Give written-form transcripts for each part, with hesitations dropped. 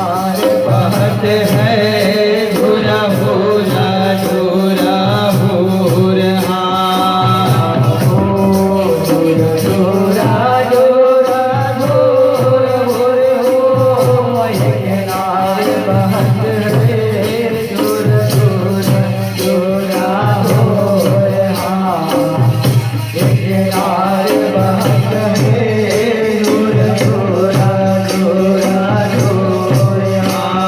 बहत है धुरा भूरा धुरा भूर हाँ धुरा धुरा धुरा धुर भूर हो ये नार बहत है धुरा धुरा धुरा भूर हाँ ये नार बहत है धुरा धुरा धुरा धुर हाँ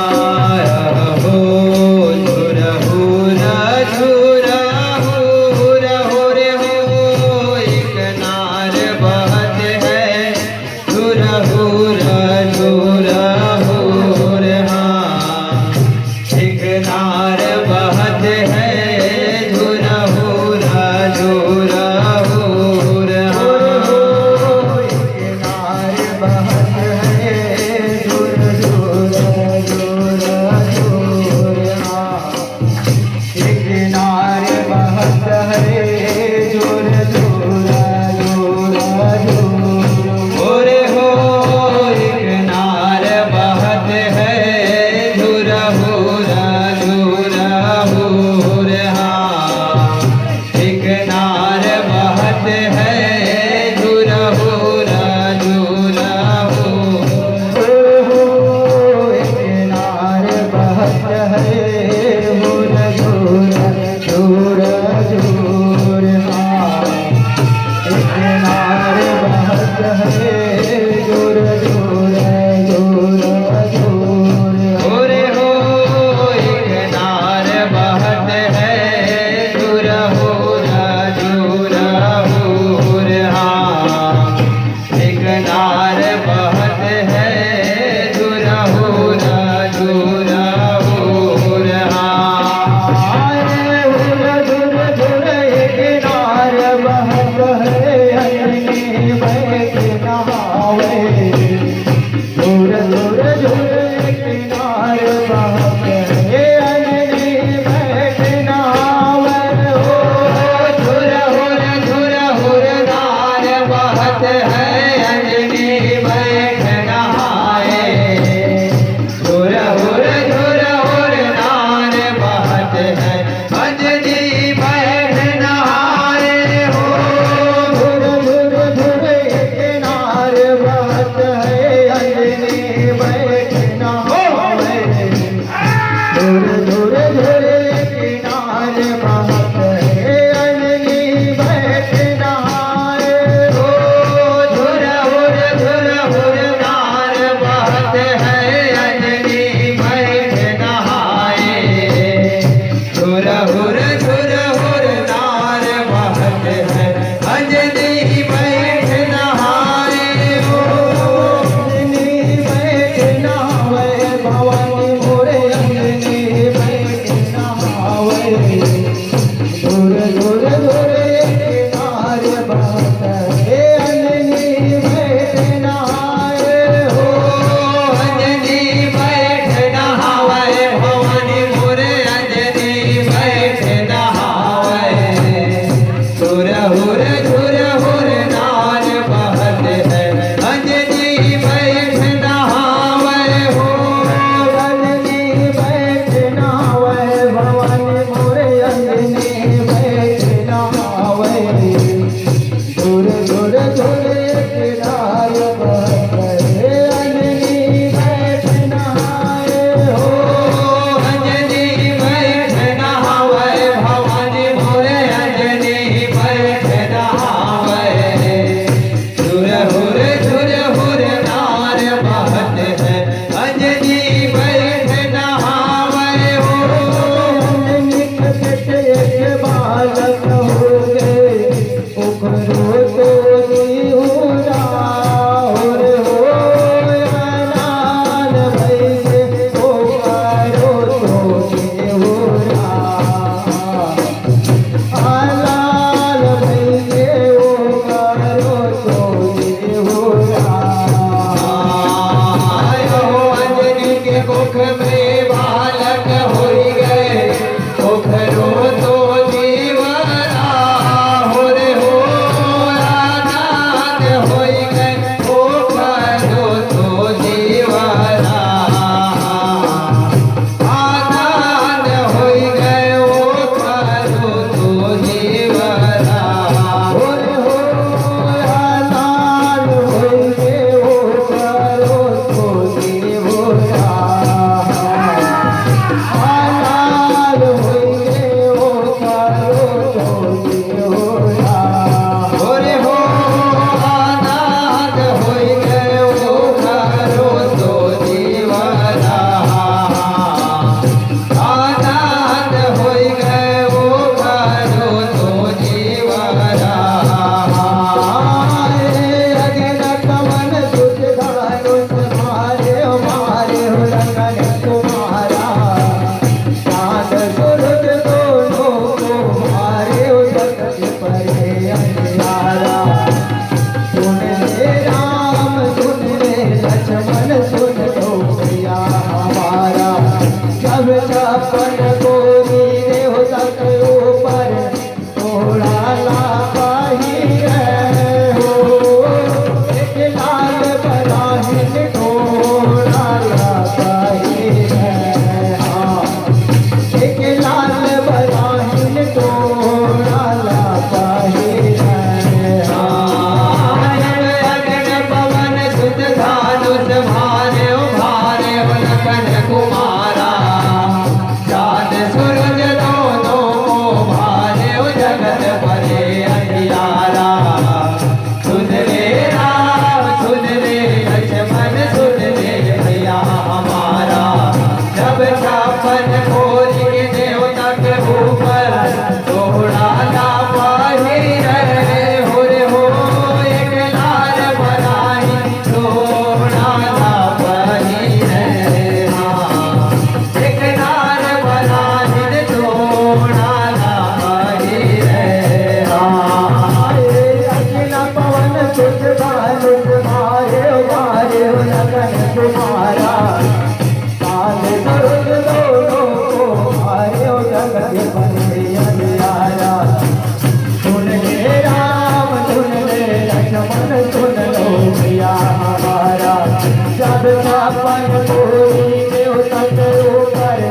छापन पूरी देव तक ऊपर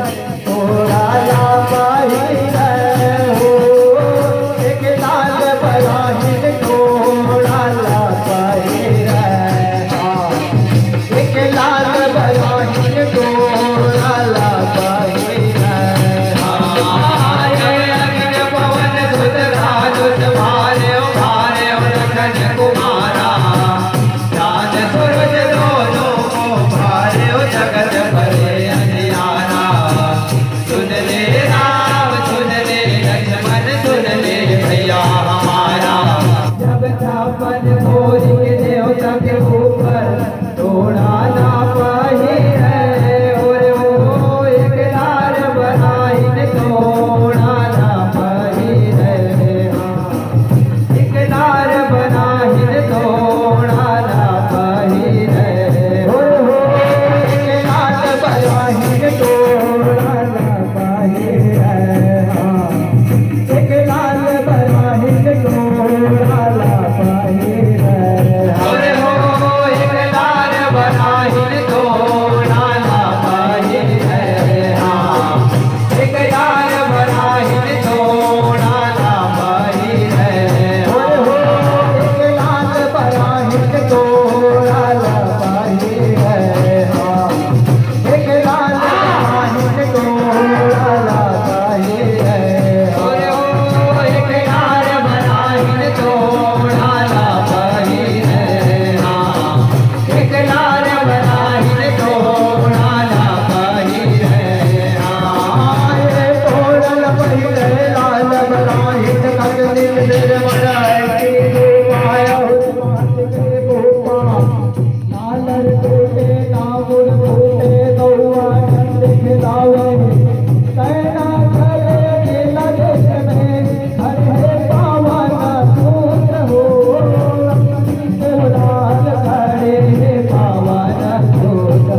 थोड़ा ला बाहिर हो एक लाल बराहिन थोड़ा ला बाहिर एक लाल बराहिन थोड़ा ला बाहिर पवन सुत राजुत भारे भारे लखन कुमारा चाँद सूरज दोनों को भारे जगत भरे अंधियारा सुन ले राम सुन ले लक्ष्मण सुन ले भैया हमारा जब छापन भोरी के देवता के ऊपर थोड़ा ना पाही है और वो एक लाल बनाइन थोड़ा ना पाही है एक लाल बनाइन थोड़ा ना पाही है एक लाल बनाइन थोड़ा ना पाही है एक लाल बनाइन थोड़ा ना पाही है एक लाल बनाइन थोड़ा ना पाही है एक लाल बनाइन थोड़ा ना पाही है एक लाल बनाइन थोड़ा ना पाही है एक लाल बनाइन थोड़ा ना पाही है एक लाल बनाइन थोड़ा ना पाही है एक लाल बनाइन थोड़ा ना पाही है तोड़ल पहिले लाल बनाइन कर दिल निर्मल की माया मात के भूपा लालर टूटे नामुर फूटे गौआ नंद खिलावे कहना चले गिला देश में हरे पावन सूत हो लाल खड़े पावन सूत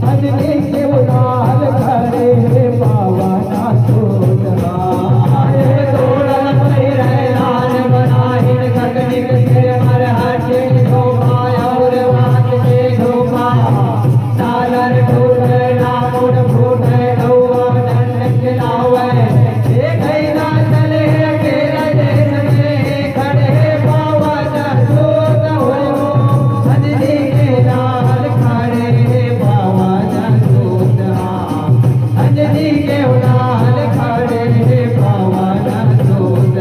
अंजनी के लाल खड़े पावन सूत तोड़ल पहिले लाल बनाइन खटनी के मर हटे धोपा और वात के धोपा लालर टूटे नामुर फूटे गौआ नंद खिलावे ना चले अकेला देश में खड़े पावन सूत हो अंजनी के लाल खड़े पावन सूत अंजनी के लाल खड़े पावन सूत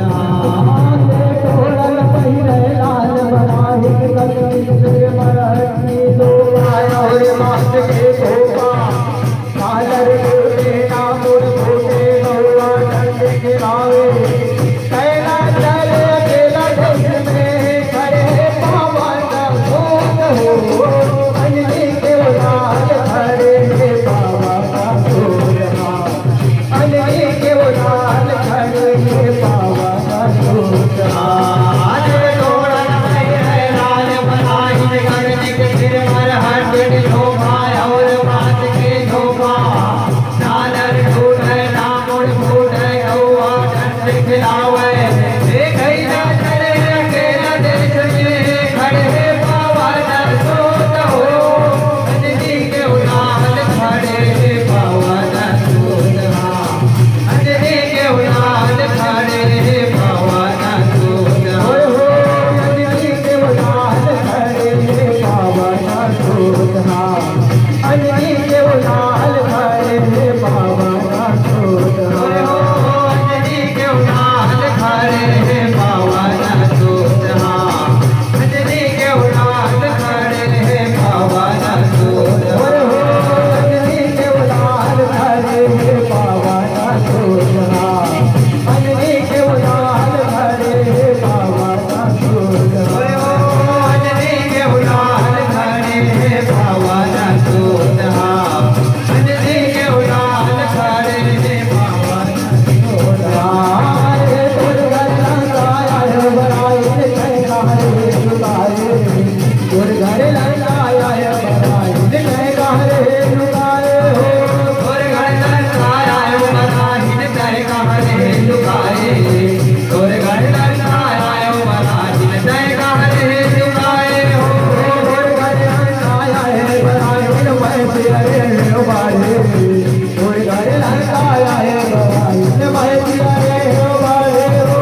तोड़ल पहिले लाल बनाइन कटनी से मरहटी धोपा और मात के धोपा लालर टूटे नामुर फूटे गौआ नंद खिलावे कहना चले अकेला देश में खड़े पावन सूत हो अंजनी के लाल खड़े पावन सूत अंजनी के लाल खड़े पावन सूत तोड़ल पहिले लाल बनाइन करने के फिर मर हटे धोपा और मात के धोपा लालर टूटे नामुर फूटे गौआ नंद खिलावे ना चले अकेला देश में खड़े पावन सूत हो अंजनी के लाल खड़े पावन सूत अंजनी के लाल खड़े पावन सूत अंजनी के लाल खड़े पावन सूत अंजनी के लाल खड़े पावन सूत अंजनी के लाल खड़े पावन सूत अंजनी के लाल खड़े पावन सूत अंजनी के लाल खड़े पावन सूत अंजनी के लाल खड़े पावन सूत अंजनी के लाल खड़े पावन सूत बाढ़े मोर घर लंका आए बनाई ने माहिती आए हो बाढ़े हो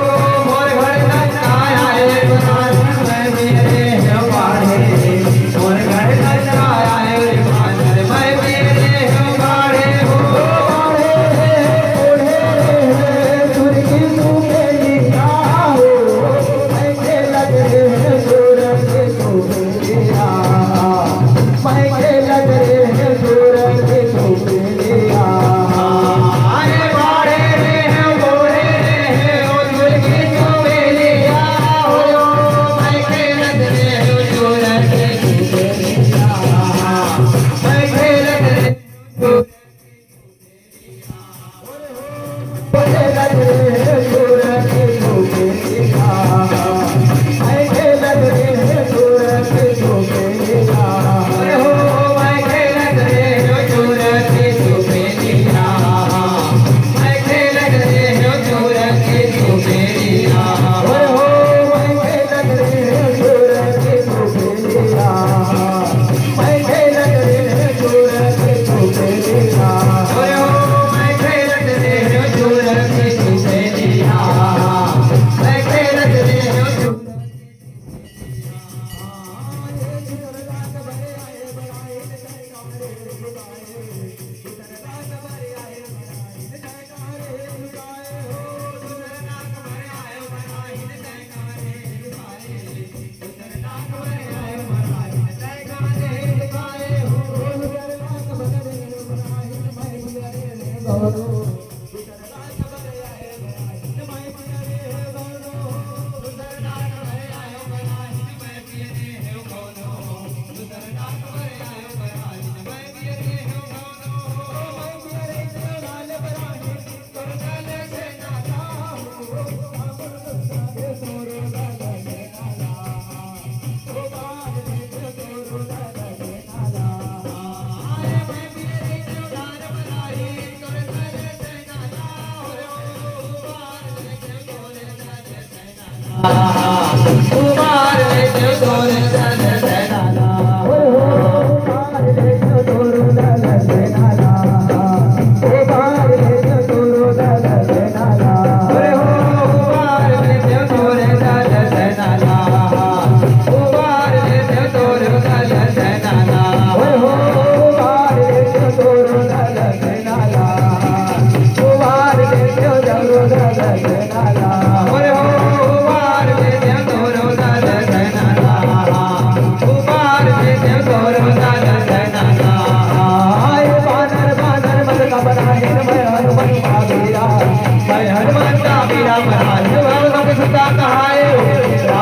मोर घर लंका आए बनाई मैं मेरे हो बाढ़े मोर घर लंका आए बनाई मैं मेरे हो बाढ़े हो बाढ़े ओढ़े सुर की सूखे लिखा हो मैं के लग रहे सुर के सूखे मैं के लग रहे सुर के सूखे आए बाढ़े हैं बोरे हैं ओ सुर की सूखे लिया हो मैं के लग रहे सुर के सूखे मैं के लग रहे सुर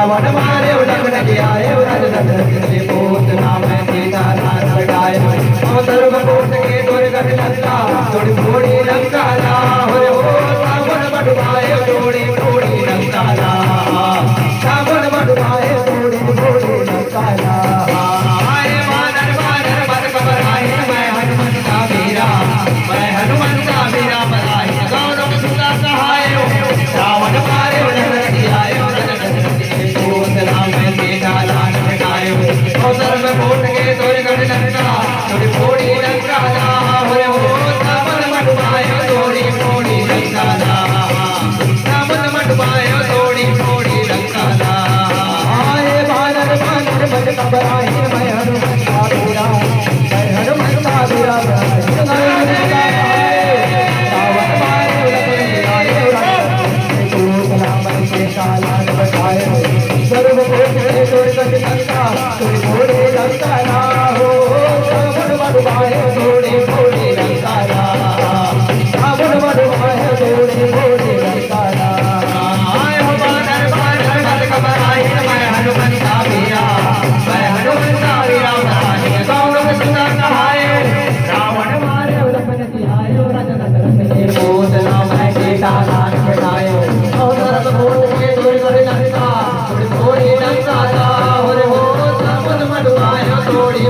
रावण मारे उड़न गया पूत नाम सीता लगाए सर्वकोट के दुर्गत लंका थोड़ी थोड़ी लंका रावण बढ़वाए थोड़ी थोड़ी लंका रावण बढ़वाए थोड़ी थोड़ी लंका आए वानर वानर मत घबराए मैं हनुमान का वीरा मैं हनुमान का वीरा बनाए गौरव सुता कहाए रावण मारे उड़न गया सर्वकोट के दुर्गत लंका थोड़ी थोड़ी लंका रावण बढ़वाए थोड़ी थोड़ी लंका रावण बढ़वाए थोड़ी थोड़ी लंका आए वानर वानर मत घबराए मैं हनुमान का वीरा मैं हनुमान का वीरा रावण मारे उड़न के काला बताए सर्वकोट के दुर्गत लंका थोड़ी थोड़ी लंका हो रावण बढ़वाए थोड़ी थोड़ी लंका रावण बढ़वाए थोड़ी थोड़ी लंका आए हो वानर वानर मत घबराए मैं हनुमान का वीरा मैं हनुमान का वीरा गौरव सुता कहाए रावण मारे उड़न दिहाए रजत के पूत नाम सीता लान बिठाए और सर्वकोट के दुर्गत लंका थोड़ी थोड़ी लंका हो रावण बढ़वाए थोड़ी